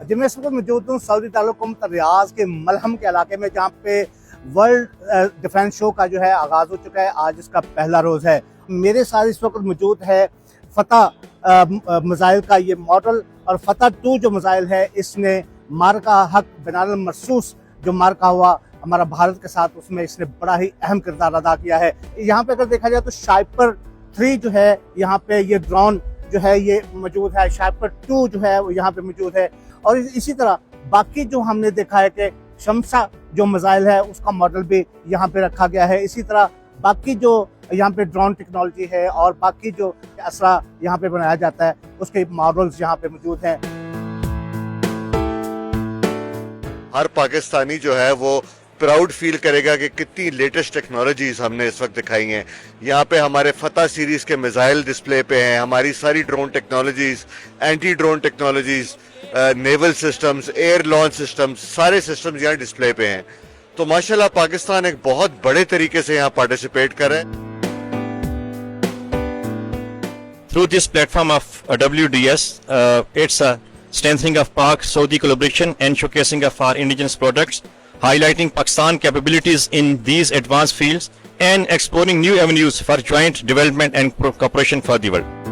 जी मैं इस वक्त मौजूद हूँ सऊदी दारुल रियाज के मलहम के इलाके में, जहाँ पे वर्ल्ड डिफेंस शो का जो है आगाज़ हो चुका है। आज इसका पहला रोज़ है। मेरे साथ इस वक्त मौजूद है फतह मिसाइल का ये मॉडल, और फतह 2 जो मिसाइल है इसने मार्का हक बिनाल मरसूस जो मार्का हुआ हमारा भारत के साथ, उसमें इसने बड़ा ही अहम किरदार अदा किया है। यहाँ पे अगर देखा जाए तो शाइपर 3 जो है यहाँ पे ये ड्रोन जो है ये मौजूद है, शाइपर 2 जो है वो यहाँ पे मौजूद है, और इसी तरह बाकी जो हमने देखा है कि शमसा जो मिसाइल है उसका मॉडल भी यहाँ पे रखा गया है। इसी तरह बाकी जो यहाँ पे ड्रोन टेक्नोलॉजी है और बाकी जो असला यहाँ पे बनाया जाता है उसके मॉडल्स यहाँ पे मौजूद हैं। हर पाकिस्तानी जो है वो प्राउड फील करेगा कि कितनी लेटेस्ट टेक्नोलॉजीज हमने इस वक्त दिखाई हैं। यहाँ पे हमारे फतह सीरीज के मिसाइल डिस्प्ले पे हैं, हमारी सारी drone technologies, anti drone technologies, naval systems, air launch systems, सारे सिस्टम्स यहाँ डिस्प्ले पे हैं। तो माशाल्लाह पाकिस्तान एक बहुत बड़े तरीके से यहाँ पार्टिसिपेट कर रहे हैं। Through this platform of WDS, it's a strengthening of Pak-Saudi collaboration and showcasing of our indigenous products, highlighting Pakistan capabilities in these advanced fields and exploring new avenues for joint development and cooperation for the world.